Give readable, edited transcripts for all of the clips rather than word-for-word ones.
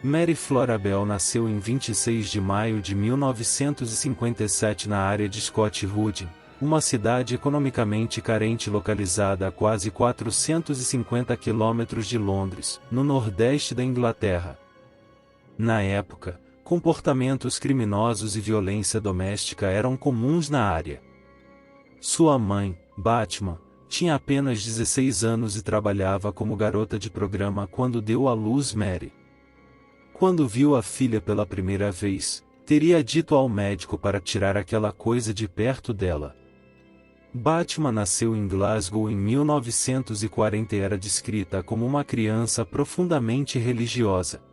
Mary Florabel nasceu em 26 de maio de 1957 na área de Scott Hood, uma cidade economicamente carente localizada a quase 450 quilômetros de Londres, no nordeste da Inglaterra. Na época, comportamentos criminosos e violência doméstica eram comuns na área. Sua mãe, Batman, tinha apenas 16 anos e trabalhava como garota de programa quando deu à luz Mary. Quando viu a filha pela primeira vez, teria dito ao médico para tirar aquela coisa de perto dela. Batman nasceu em Glasgow em 1940 e era descrita como uma criança profundamente religiosa.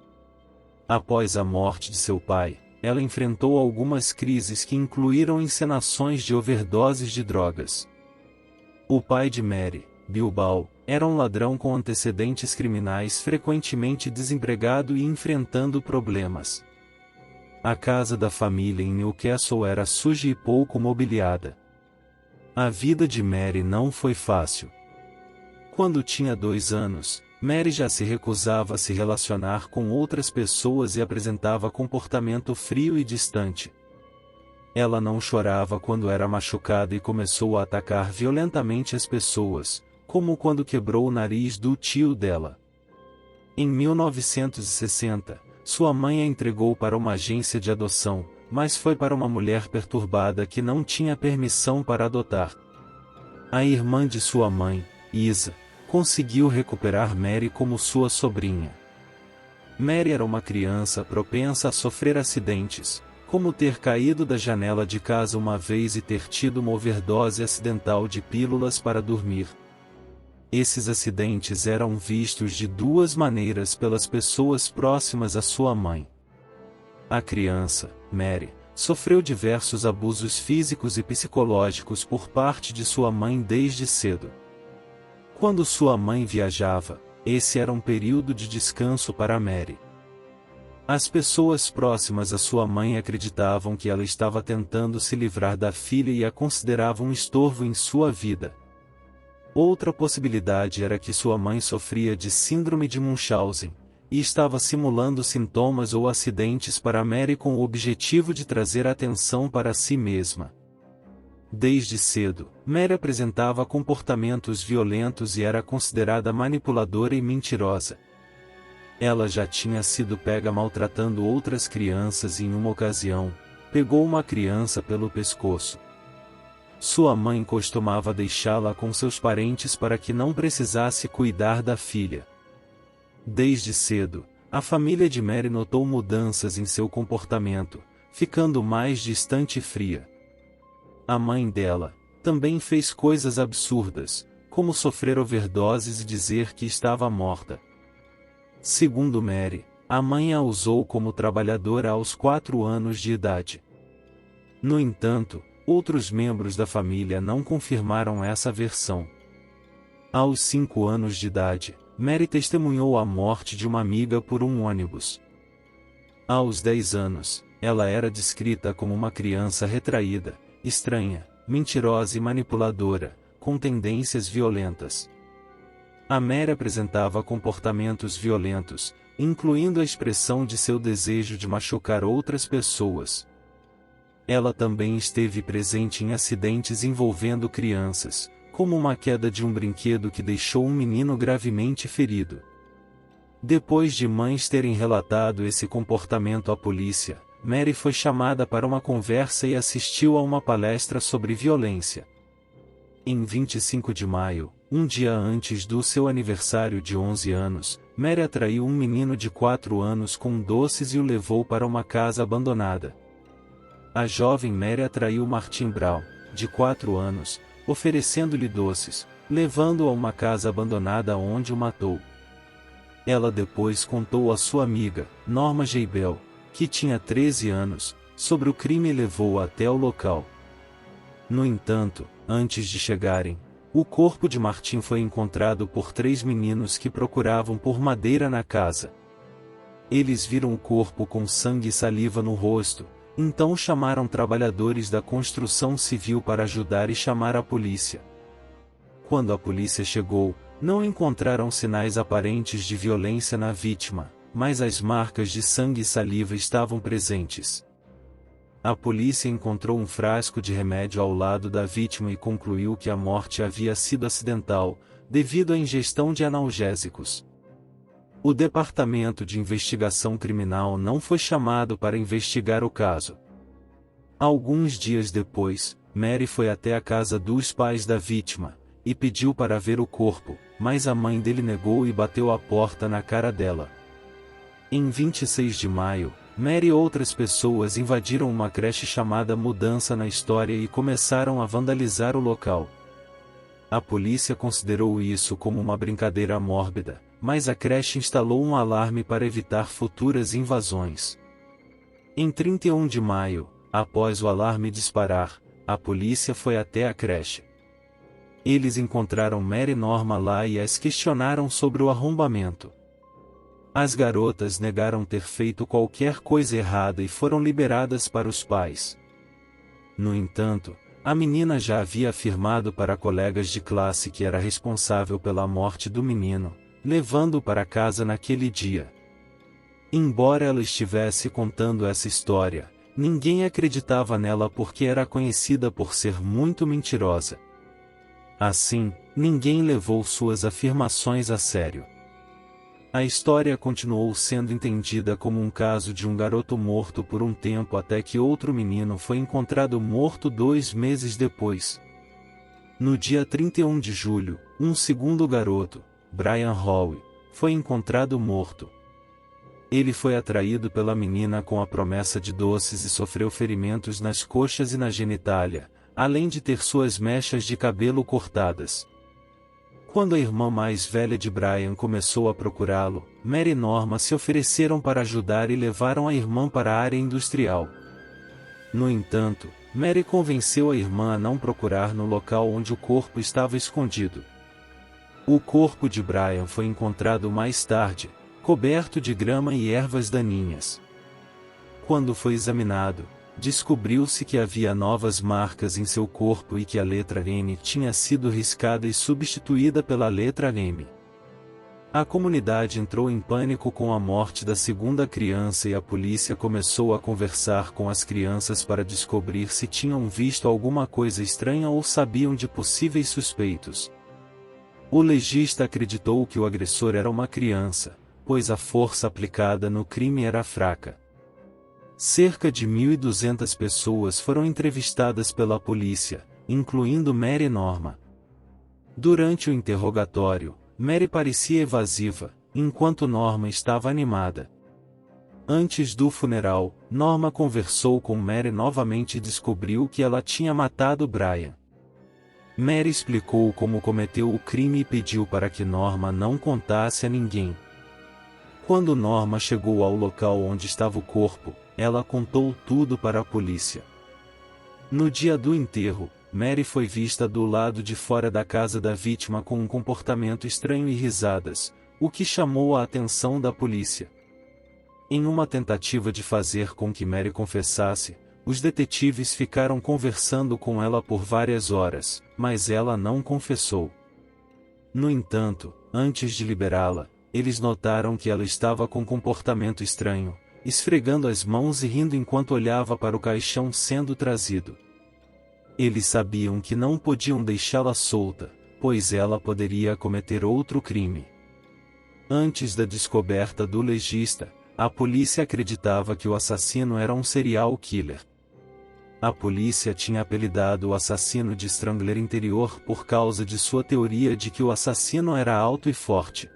Após a morte de seu pai, ela enfrentou algumas crises que incluíram encenações de overdoses de drogas. O pai de Mary, Bilbao, era um ladrão com antecedentes criminais, frequentemente desempregado e enfrentando problemas. A casa da família em Newcastle era suja e pouco mobiliada. A vida de Mary não foi fácil. Quando tinha 2 anos, Mary já se recusava a se relacionar com outras pessoas e apresentava comportamento frio e distante. Ela não chorava quando era machucada e começou a atacar violentamente as pessoas, como quando quebrou o nariz do tio dela. Em 1960, sua mãe a entregou para uma agência de adoção, mas foi para uma mulher perturbada que não tinha permissão para adotar. A irmã de sua mãe, Isa, conseguiu recuperar Mary como sua sobrinha. Mary era uma criança propensa a sofrer acidentes, como ter caído da janela de casa uma vez e ter tido uma overdose acidental de pílulas para dormir. Esses acidentes eram vistos de 2 maneiras pelas pessoas próximas à sua mãe. A criança, Mary, sofreu diversos abusos físicos e psicológicos por parte de sua mãe desde cedo. Quando sua mãe viajava, esse era um período de descanso para Mary. As pessoas próximas à sua mãe acreditavam que ela estava tentando se livrar da filha e a consideravam um estorvo em sua vida. Outra possibilidade era que sua mãe sofria de síndrome de Munchausen, e estava simulando sintomas ou acidentes para Mary com o objetivo de trazer atenção para si mesma. Desde cedo, Mary apresentava comportamentos violentos e era considerada manipuladora e mentirosa. Ela já tinha sido pega maltratando outras crianças e em uma ocasião, pegou uma criança pelo pescoço. Sua mãe costumava deixá-la com seus parentes para que não precisasse cuidar da filha. Desde cedo, a família de Mary notou mudanças em seu comportamento, ficando mais distante e fria. A mãe dela também fez coisas absurdas, como sofrer overdoses e dizer que estava morta. Segundo Mary, a mãe a usou como trabalhadora aos 4 anos de idade. No entanto, outros membros da família não confirmaram essa versão. Aos 5 anos de idade, Mary testemunhou a morte de uma amiga por um ônibus. Aos 10 anos, ela era descrita como uma criança retraída, estranha, mentirosa e manipuladora, com tendências violentas. A Mary apresentava comportamentos violentos, incluindo a expressão de seu desejo de machucar outras pessoas. Ela também esteve presente em acidentes envolvendo crianças, como uma queda de um brinquedo que deixou um menino gravemente ferido. Depois de mães terem relatado esse comportamento à polícia, Mary foi chamada para uma conversa e assistiu a uma palestra sobre violência. Em 25 de maio, um dia antes do seu aniversário de 11 anos, Mary atraiu um menino de 4 anos com doces e o levou para uma casa abandonada. A jovem Mary atraiu Martin Brown, de 4 anos, oferecendo-lhe doces, levando-o a uma casa abandonada onde o matou. Ela depois contou à sua amiga, Norma J. Bell, que tinha 13 anos, sobre o crime e levou-o até o local. No entanto, antes de chegarem, o corpo de Martin foi encontrado por 3 meninos que procuravam por madeira na casa. Eles viram o corpo com sangue e saliva no rosto, então chamaram trabalhadores da construção civil para ajudar e chamar a polícia. Quando a polícia chegou, não encontraram sinais aparentes de violência na vítima, mas as marcas de sangue e saliva estavam presentes. A polícia encontrou um frasco de remédio ao lado da vítima e concluiu que a morte havia sido acidental, devido à ingestão de analgésicos. O Departamento de Investigação Criminal não foi chamado para investigar o caso. Alguns dias depois, Mary foi até a casa dos pais da vítima e pediu para ver o corpo, mas a mãe dele negou e bateu a porta na cara dela. Em 26 de maio, Mary e outras pessoas invadiram uma creche chamada Mudança na História e começaram a vandalizar o local. A polícia considerou isso como uma brincadeira mórbida, mas a creche instalou um alarme para evitar futuras invasões. Em 31 de maio, após o alarme disparar, a polícia foi até a creche. Eles encontraram Mary e Norma lá e as questionaram sobre o arrombamento. As garotas negaram ter feito qualquer coisa errada e foram liberadas para os pais. No entanto, a menina já havia afirmado para colegas de classe que era responsável pela morte do menino, levando-o para casa naquele dia. Embora ela estivesse contando essa história, ninguém acreditava nela porque era conhecida por ser muito mentirosa. Assim, ninguém levou suas afirmações a sério. A história continuou sendo entendida como um caso de um garoto morto por um tempo até que outro menino foi encontrado morto 2 meses depois. No dia 31 de julho, um segundo garoto, Brian Howe, foi encontrado morto. Ele foi atraído pela menina com a promessa de doces e sofreu ferimentos nas coxas e na genitália, além de ter suas mechas de cabelo cortadas. Quando a irmã mais velha de Brian começou a procurá-lo, Mary e Norma se ofereceram para ajudar e levaram a irmã para a área industrial. No entanto, Mary convenceu a irmã a não procurar no local onde o corpo estava escondido. O corpo de Brian foi encontrado mais tarde, coberto de grama e ervas daninhas. Quando foi examinado, descobriu-se que havia novas marcas em seu corpo e que a letra N tinha sido riscada e substituída pela letra M. A comunidade entrou em pânico com a morte da segunda criança e a polícia começou a conversar com as crianças para descobrir se tinham visto alguma coisa estranha ou sabiam de possíveis suspeitos. O legista acreditou que o agressor era uma criança, pois a força aplicada no crime era fraca. Cerca de 1.200 pessoas foram entrevistadas pela polícia, incluindo Mary e Norma. Durante o interrogatório, Mary parecia evasiva, enquanto Norma estava animada. Antes do funeral, Norma conversou com Mary novamente e descobriu que ela tinha matado Brian. Mary explicou como cometeu o crime e pediu para que Norma não contasse a ninguém. Quando Norma chegou ao local onde estava o corpo, ela contou tudo para a polícia. No dia do enterro, Mary foi vista do lado de fora da casa da vítima com um comportamento estranho e risadas, o que chamou a atenção da polícia. Em uma tentativa de fazer com que Mary confessasse, os detetives ficaram conversando com ela por várias horas, mas ela não confessou. No entanto, antes de liberá-la, eles notaram que ela estava com comportamento estranho, esfregando as mãos e rindo enquanto olhava para o caixão sendo trazido. Eles sabiam que não podiam deixá-la solta, pois ela poderia cometer outro crime. Antes da descoberta do legista, a polícia acreditava que o assassino era um serial killer. A polícia tinha apelidado o assassino de Strangler Interior por causa de sua teoria de que o assassino era alto e forte.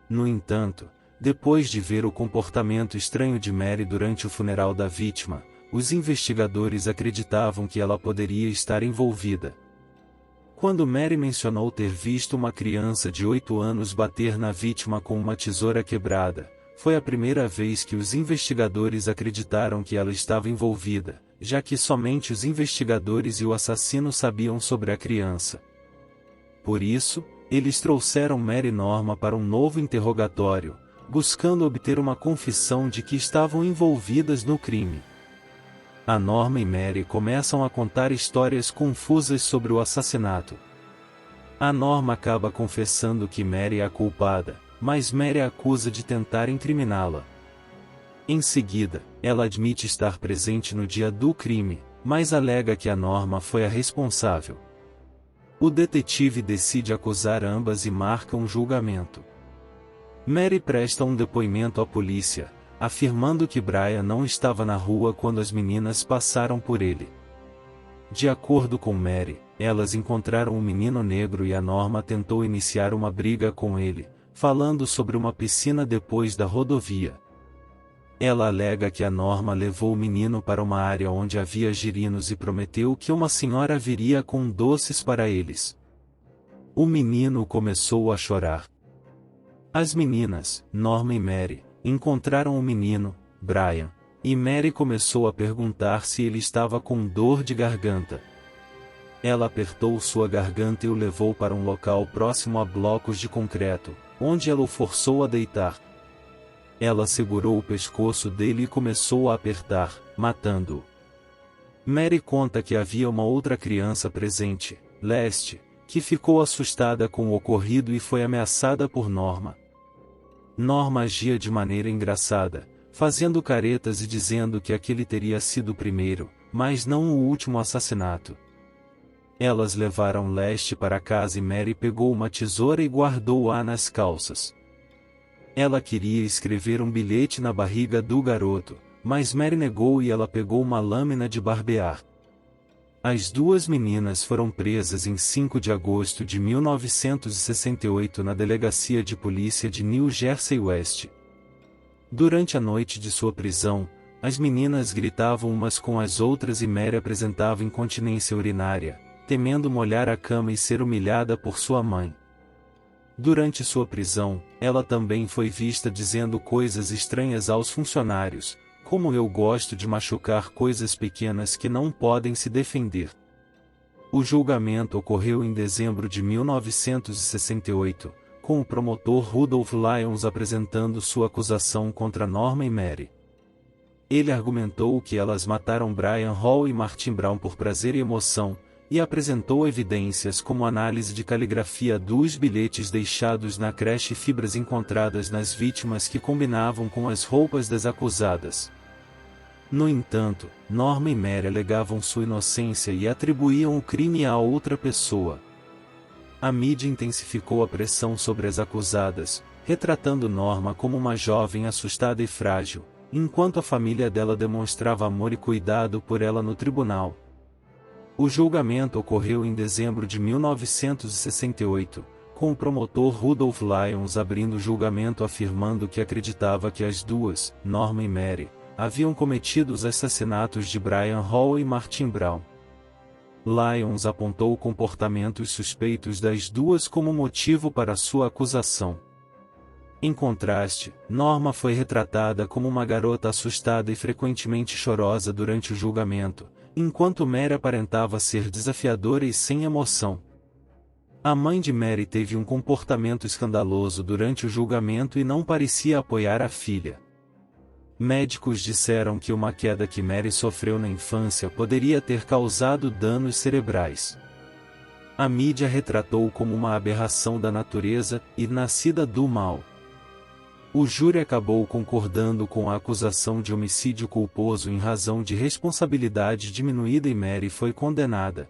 No entanto, depois de ver o comportamento estranho de Mary durante o funeral da vítima, os investigadores acreditavam que ela poderia estar envolvida. Quando Mary mencionou ter visto uma criança de 8 anos bater na vítima com uma tesoura quebrada, foi a primeira vez que os investigadores acreditaram que ela estava envolvida, já que somente os investigadores e o assassino sabiam sobre a criança. Por isso, eles trouxeram Mary e Norma para um novo interrogatório, buscando obter uma confissão de que estavam envolvidas no crime. A Norma e Mary começam a contar histórias confusas sobre o assassinato. A Norma acaba confessando que Mary é a culpada, mas Mary a acusa de tentar incriminá-la. Em seguida, ela admite estar presente no dia do crime, mas alega que a Norma foi a responsável. O detetive decide acusar ambas e marca um julgamento. Mary presta um depoimento à polícia, afirmando que Brian não estava na rua quando as meninas passaram por ele. De acordo com Mary, elas encontraram um menino negro e a Norma tentou iniciar uma briga com ele, falando sobre uma piscina depois da rodovia. Ela alega que a Norma levou o menino para uma área onde havia girinos e prometeu que uma senhora viria com doces para eles. O menino começou a chorar. As meninas, Norma e Mary, encontraram o menino, Brian, e Mary começou a perguntar se ele estava com dor de garganta. Ela apertou sua garganta e o levou para um local próximo a blocos de concreto, onde ela o forçou a deitar. Ela segurou o pescoço dele e começou a apertar, matando-o. Mary conta que havia uma outra criança presente, Leste, que ficou assustada com o ocorrido e foi ameaçada por Norma. Norma agia de maneira engraçada, fazendo caretas e dizendo que aquele teria sido o primeiro, mas não o último assassinato. Elas levaram Leste para casa e Mary pegou uma tesoura e guardou-a nas calças. Ela queria escrever um bilhete na barriga do garoto, mas Mary negou e ela pegou uma lâmina de barbear. As duas meninas foram presas em 5 de agosto de 1968 na delegacia de polícia de New Jersey West. Durante a noite de sua prisão, as meninas gritavam umas com as outras e Mary apresentava incontinência urinária, temendo molhar a cama e ser humilhada por sua mãe. Durante sua prisão, ela também foi vista dizendo coisas estranhas aos funcionários, como "eu gosto de machucar coisas pequenas que não podem se defender". O julgamento ocorreu em dezembro de 1968, com o promotor Rudolph Lyons apresentando sua acusação contra Norma e Mary. Ele argumentou que elas mataram Brian Hall e Martin Brown por prazer e emoção, e apresentou evidências como análise de caligrafia dos bilhetes deixados na creche e fibras encontradas nas vítimas que combinavam com as roupas das acusadas. No entanto, Norma e Mary alegavam sua inocência e atribuíam o crime a outra pessoa. A mídia intensificou a pressão sobre as acusadas, retratando Norma como uma jovem assustada e frágil, enquanto a família dela demonstrava amor e cuidado por ela no tribunal. O julgamento ocorreu em dezembro de 1968, com o promotor Rudolph Lyons abrindo o julgamento afirmando que acreditava que as duas, Norma e Mary, haviam cometido os assassinatos de Brian Hall e Martin Brown. Lyons apontou comportamentos suspeitos das duas como motivo para sua acusação. Em contraste, Norma foi retratada como uma garota assustada e frequentemente chorosa durante o julgamento, enquanto Mary aparentava ser desafiadora e sem emoção. A mãe de Mary teve um comportamento escandaloso durante o julgamento e não parecia apoiar a filha. Médicos disseram que uma queda que Mary sofreu na infância poderia ter causado danos cerebrais. A mídia retratou como uma aberração da natureza e nascida do mal. O júri acabou concordando com a acusação de homicídio culposo em razão de responsabilidade diminuída e Mary foi condenada.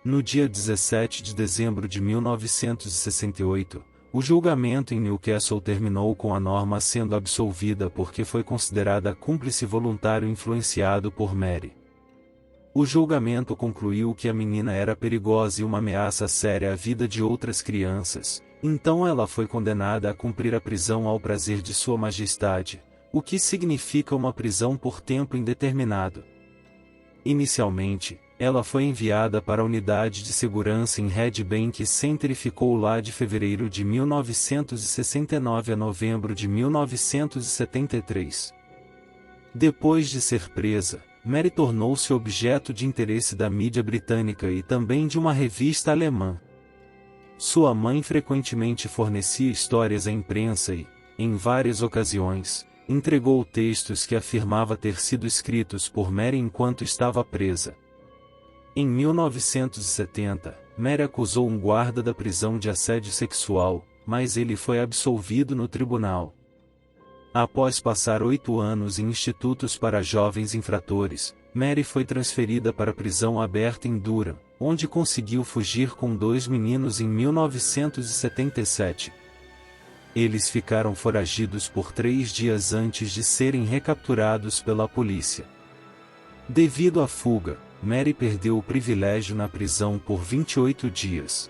No dia 17 de dezembro de 1968, o julgamento em Newcastle terminou com a Norma sendo absolvida porque foi considerada cúmplice voluntário influenciado por Mary. O julgamento concluiu que a menina era perigosa e uma ameaça séria à vida de outras crianças, então ela foi condenada a cumprir a prisão ao prazer de Sua Majestade, o que significa uma prisão por tempo indeterminado. Inicialmente, ela foi enviada para a unidade de segurança em Red Bank Center e ficou lá de fevereiro de 1969 a novembro de 1973. Depois de ser presa, Mary tornou-se objeto de interesse da mídia britânica e também de uma revista alemã. Sua mãe frequentemente fornecia histórias à imprensa e, em várias ocasiões, entregou textos que afirmava ter sido escritos por Mary enquanto estava presa. Em 1970, Mary acusou um guarda da prisão de assédio sexual, mas ele foi absolvido no tribunal. Após passar 8 anos em institutos para jovens infratores, Mary foi transferida para a prisão aberta em Durham, onde conseguiu fugir com 2 meninos em 1977. Eles ficaram foragidos por 3 dias antes de serem recapturados pela polícia. Devido à fuga, Mary perdeu o privilégio na prisão por 28 dias.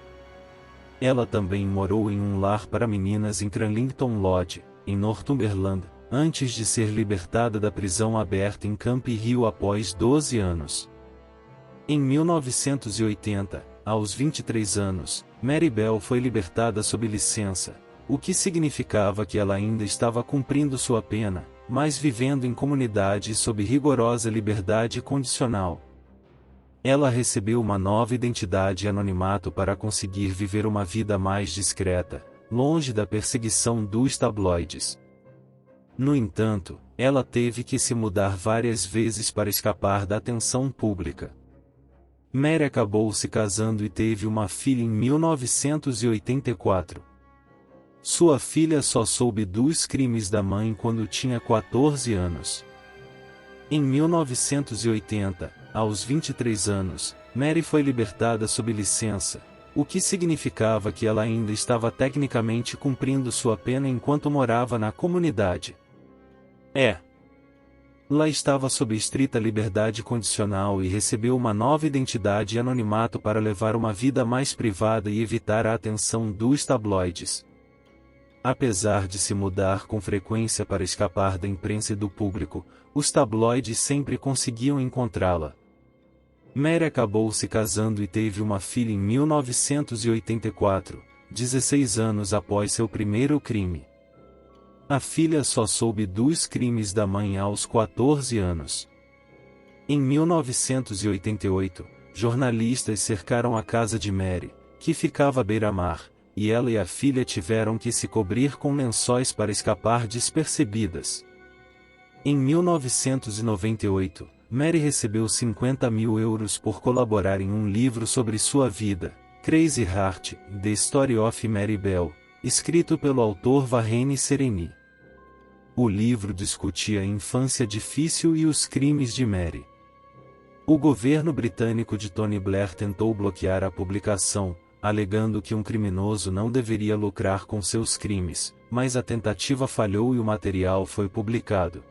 Ela também morou em um lar para meninas em Cranlington Lodge, em Northumberland, antes de ser libertada da prisão aberta em Camp Hill após 12 anos. Em 1980, aos 23 anos, Mary Bell foi libertada sob licença, o que significava que ela ainda estava cumprindo sua pena, mas vivendo em comunidade sob rigorosa liberdade condicional. Ela recebeu uma nova identidade e anonimato para conseguir viver uma vida mais discreta, longe da perseguição dos tabloides. No entanto, ela teve que se mudar várias vezes para escapar da atenção pública. Mary acabou se casando e teve uma filha em 1984. Sua filha só soube dos crimes da mãe quando tinha 14 anos. Em 1980, aos 23 anos, Mary foi libertada sob licença, o que significava que ela ainda estava tecnicamente cumprindo sua pena enquanto morava na comunidade. Lá estava sob estrita liberdade condicional e recebeu uma nova identidade e anonimato para levar uma vida mais privada e evitar a atenção dos tabloides. Apesar de se mudar com frequência para escapar da imprensa e do público, os tabloides sempre conseguiam encontrá-la. Mary acabou se casando e teve uma filha em 1984, 16 anos após seu primeiro crime. A filha só soube dos crimes da mãe aos 14 anos. Em 1988, jornalistas cercaram a casa de Mary, que ficava à beira-mar, e ela e a filha tiveram que se cobrir com lençóis para escapar despercebidas. Em 1998, Mary recebeu 50 mil euros por colaborar em um livro sobre sua vida, Crazy Heart, The Story of Mary Bell, escrito pelo autor Varene Sereni. O livro discutia a infância difícil e os crimes de Mary. O governo britânico de Tony Blair tentou bloquear a publicação, alegando que um criminoso não deveria lucrar com seus crimes, mas a tentativa falhou e o material foi publicado.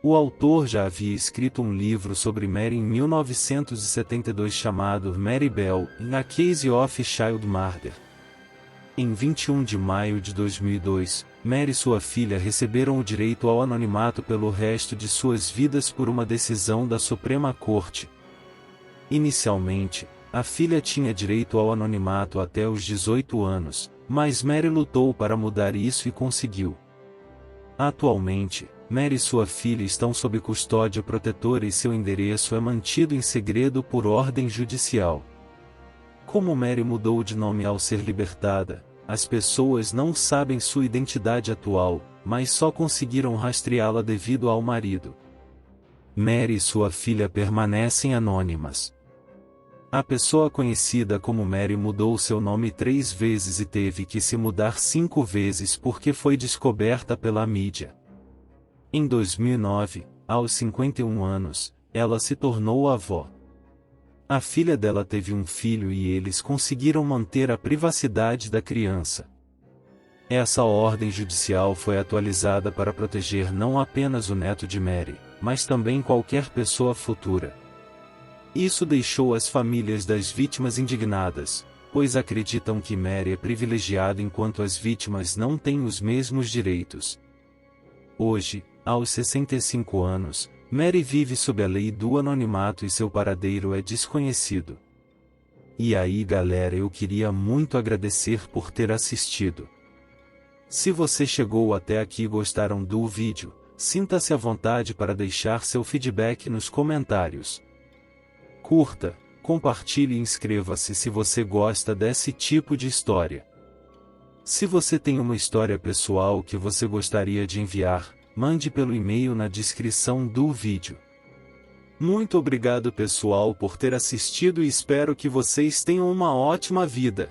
O autor já havia escrito um livro sobre Mary em 1972 chamado Mary Bell, A Case of Child Murder. Em 21 de maio de 2002, Mary e sua filha receberam o direito ao anonimato pelo resto de suas vidas por uma decisão da Suprema Corte. Inicialmente, a filha tinha direito ao anonimato até os 18 anos, mas Mary lutou para mudar isso e conseguiu. Atualmente, Mary e sua filha estão sob custódia protetora e seu endereço é mantido em segredo por ordem judicial. Como Mary mudou de nome ao ser libertada, as pessoas não sabem sua identidade atual, mas só conseguiram rastreá-la devido ao marido. Mary e sua filha permanecem anônimas. A pessoa conhecida como Mary mudou seu nome 3 vezes e teve que se mudar 5 vezes porque foi descoberta pela mídia. Em 2009, aos 51 anos, ela se tornou avó. A filha dela teve um filho e eles conseguiram manter a privacidade da criança. Essa ordem judicial foi atualizada para proteger não apenas o neto de Mary, mas também qualquer pessoa futura. Isso deixou as famílias das vítimas indignadas, pois acreditam que Mary é privilegiada enquanto as vítimas não têm os mesmos direitos. Hoje, aos 65 anos, Mary vive sob a lei do anonimato e seu paradeiro é desconhecido. E aí galera, eu queria muito agradecer por ter assistido. Se você chegou até aqui e gostaram do vídeo, sinta-se à vontade para deixar seu feedback nos comentários. Curta, compartilhe e inscreva-se se você gosta desse tipo de história. Se você tem uma história pessoal que você gostaria de enviar, mande pelo e-mail na descrição do vídeo. Muito obrigado pessoal por ter assistido e espero que vocês tenham uma ótima vida.